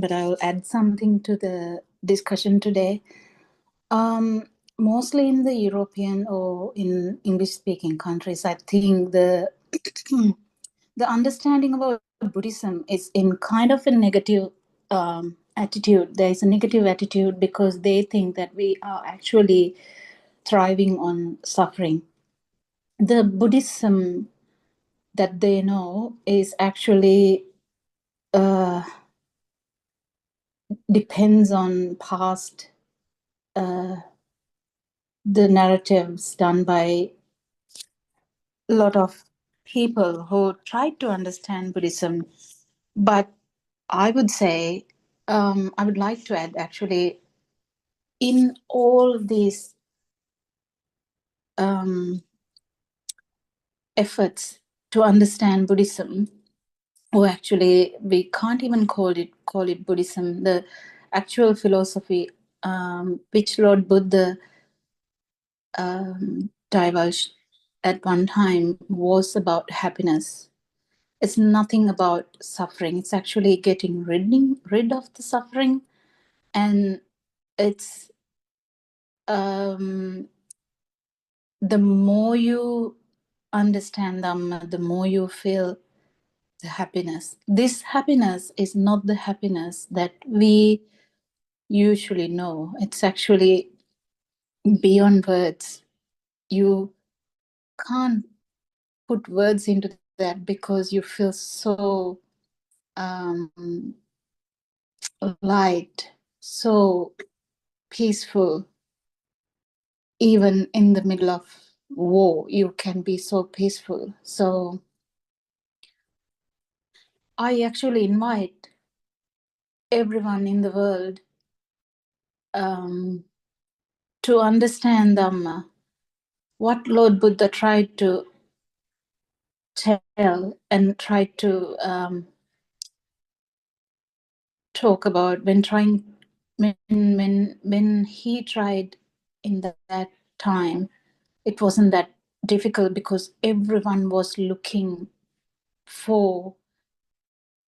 but I'll add something to the discussion today. Mostly in the European or in English-speaking countries, I think the the understanding about Buddhism is in kind of a negative attitude. There is a negative attitude because they think that we are actually thriving on suffering. The Buddhism that they know is actually depends on past the narratives done by a lot of people who tried to understand Buddhism. But I would say, I would like to add actually, in all these efforts to understand Buddhism, or actually we can't even call it Buddhism, the actual philosophy which Lord Buddha divulged at one time was about happiness. It's nothing about suffering. It's actually getting rid of the suffering, and it's the more you understand Dhamma, the more you feel the happiness. This happiness is not the happiness that we usually know. It's actually beyond words. You can't put words into that because you feel so light, so peaceful. Even in the middle of war, you can be so peaceful. So I actually invite everyone in the world to understand Dhamma, what Lord Buddha tried to tell and tried to talk about when he tried in that time. It wasn't that difficult because everyone was looking for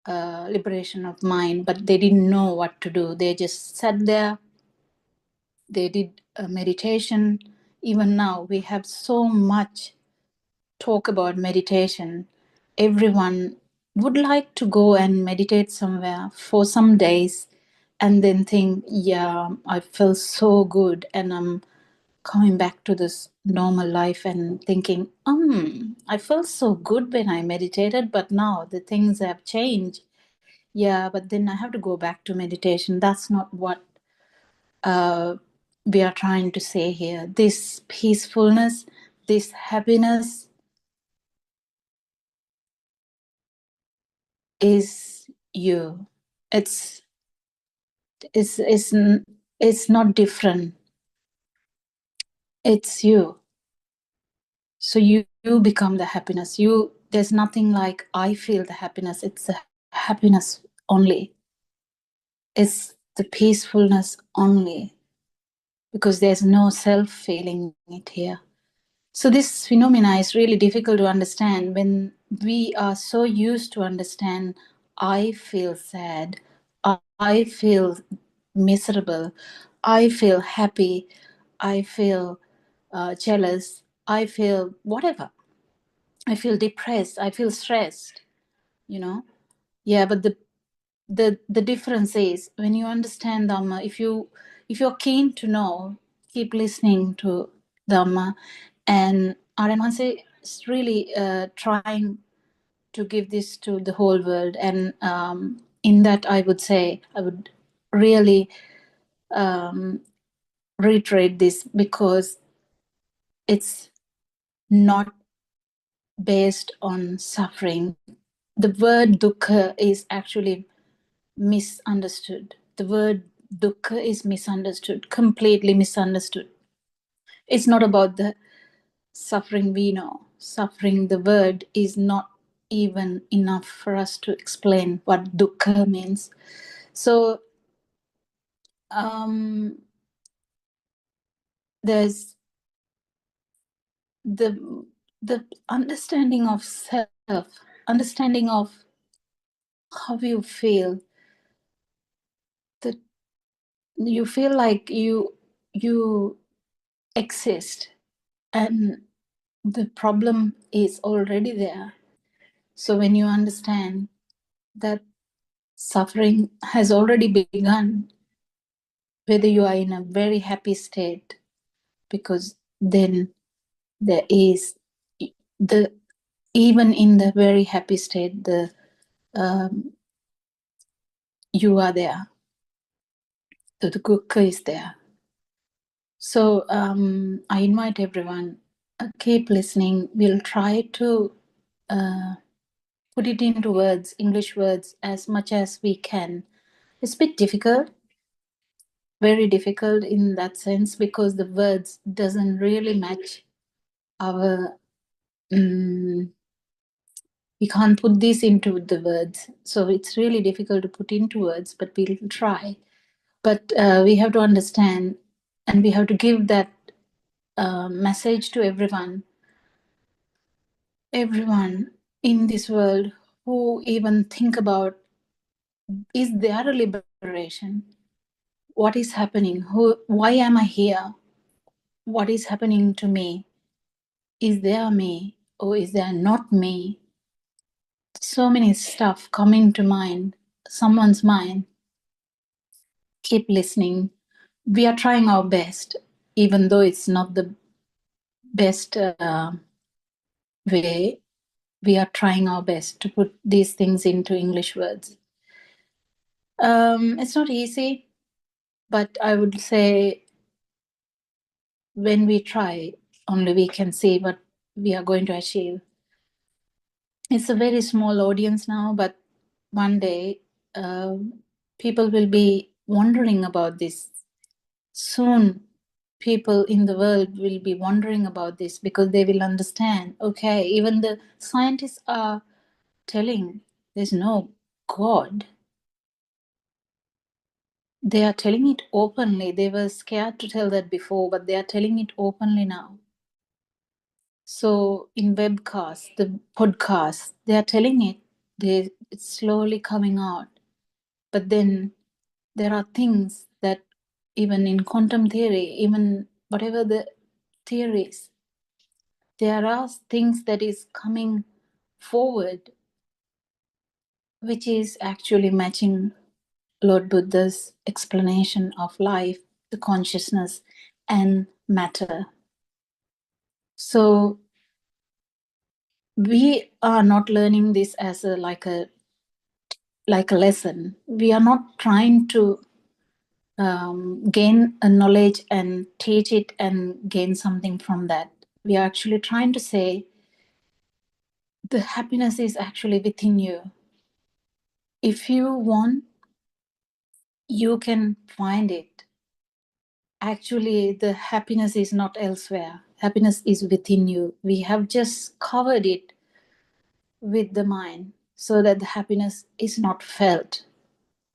liberation of mind, but they didn't know what to do. They just sat there, they did a meditation. Even now we have so much talk about meditation. Everyone would like to go and meditate somewhere for some days and then think, yeah, I feel so good and I'm coming back to this normal life, and thinking, I felt so good when I meditated, but now the things have changed. Yeah, but then I have to go back to meditation. That's not what we are trying to say here. This peacefulness, this happiness is you. It's it's it's it's not different. It's you. So you become the happiness. There's nothing like I feel the happiness. It's the happiness only. It's the peacefulness only, because there's no self feeling it here. So this phenomena is really difficult to understand when we are so used to understand I feel sad, I feel miserable, I feel happy, I feel jealous, I feel whatever. I feel depressed, I feel stressed, you know. Yeah, but the difference is when you understand Dhamma, if you're keen to know, keep listening to Dhamma. And Aryan Hanse is really trying to give this to the whole world. And in that, I would really reiterate this, because it's not based on suffering. The word dukkha is actually misunderstood. The word dukkha is misunderstood, completely misunderstood. It's not about the suffering we know. Suffering, the word, is not even enough for us to explain what dukkha means. So there's the understanding of self, understanding of how you feel, you feel like you exist, and the problem is already there. So when you understand that suffering has already begun, whether you are in a very happy state, because then there is the, even in the very happy state, the you are there, the dukkha is there. So I invite everyone, keep listening. We'll try to put it into words, English words, as much as we can. It's a bit difficult, very difficult in that sense, because the words doesn't really match our we can't put this into the words, so it's really difficult to put into words, but we'll try. But we have to understand, and we have to give that message to everyone in this world who even think about, is there a liberation? What is happening? Why am I here? What is happening to me? Is there me or is there not me? So many stuff coming to mind, someone's mind. Keep listening. We are trying our best, even though it's not the best way. We are trying our best to put these things into English words. It's not easy, but I would say when we try, only we can see what we are going to achieve. It's a very small audience now, but one day people will be wondering about this. Soon, people in the world will be wondering about this, because they will understand, okay, even the scientists are telling there's no God. They are telling it openly. They were scared to tell that before, but they are telling it openly now. So in webcasts, the podcasts, they are telling it. It's slowly coming out. But then there are things that even in quantum theory, even whatever the theories, there are things that is coming forward, which is actually matching Lord Buddha's explanation of life, the consciousness, and matter. So we are not learning this as like a lesson. We are not trying to gain a knowledge and teach it and gain something from that. We are actually trying to say the happiness is actually within you. If you want, you can find it. Actually, the happiness is not elsewhere. Happiness is within you. We have just covered it with the mind so that the happiness is not felt.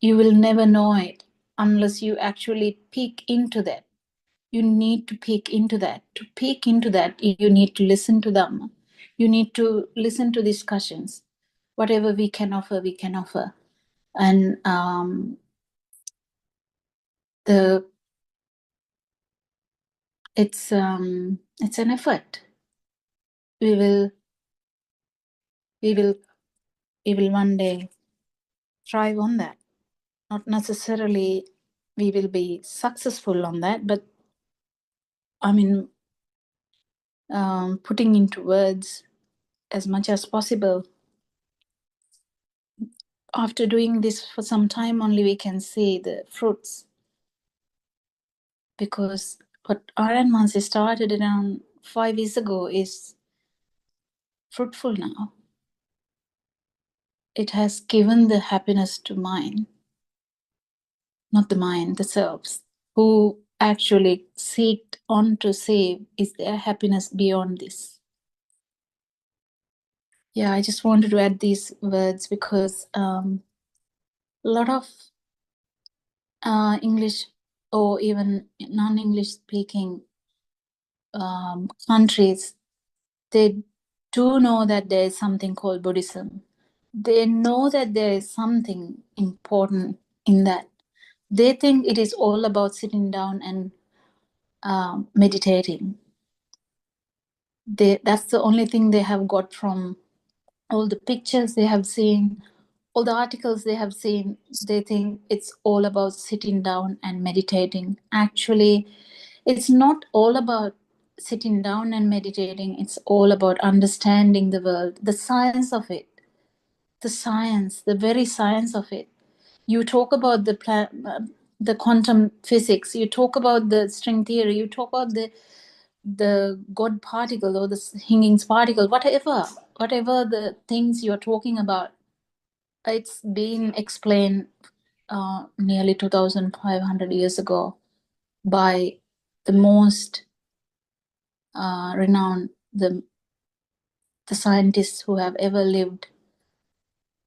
You will never know it unless you actually peek into that. You need to peek into that. To peek into that, you need to listen to them. You need to listen to discussions. Whatever we can offer, we can offer. And it's an effort. We will one day thrive on that. Not necessarily we will be successful on that, but I mean, putting into words as much as possible. After doing this for some time, only we can see the fruits. Because what Iron Mansi started around 5 years ago is fruitful now. It has given the happiness to mind, not the mind, the selves, who actually seek on to say, is there happiness beyond this? Yeah, I just wanted to add these words because a lot of English or even non-English speaking countries, they do know that there is something called Buddhism. They know that there is something important in that, they think it is all about sitting down and meditating. That's the only thing they have got from all the pictures they have seen, all the articles they have seen. They think it's all about sitting down and meditating. Actually, it's not all about sitting down and meditating. It's all about understanding the world, the science of it, the very science of it. You talk about the quantum physics, you talk about the string theory, you talk about the God particle or the Higgs particle, whatever the things you're talking about, it's been explained nearly 2,500 years ago by the most renowned, the scientists who have ever lived,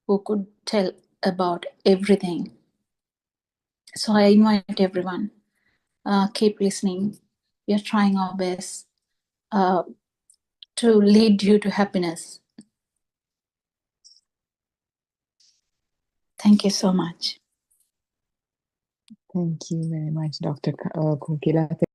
who could tell about everything. So I invite everyone, keep listening. We are trying our best to lead you to happiness. Thank you so much. Thank you very much, Dr. Kokila.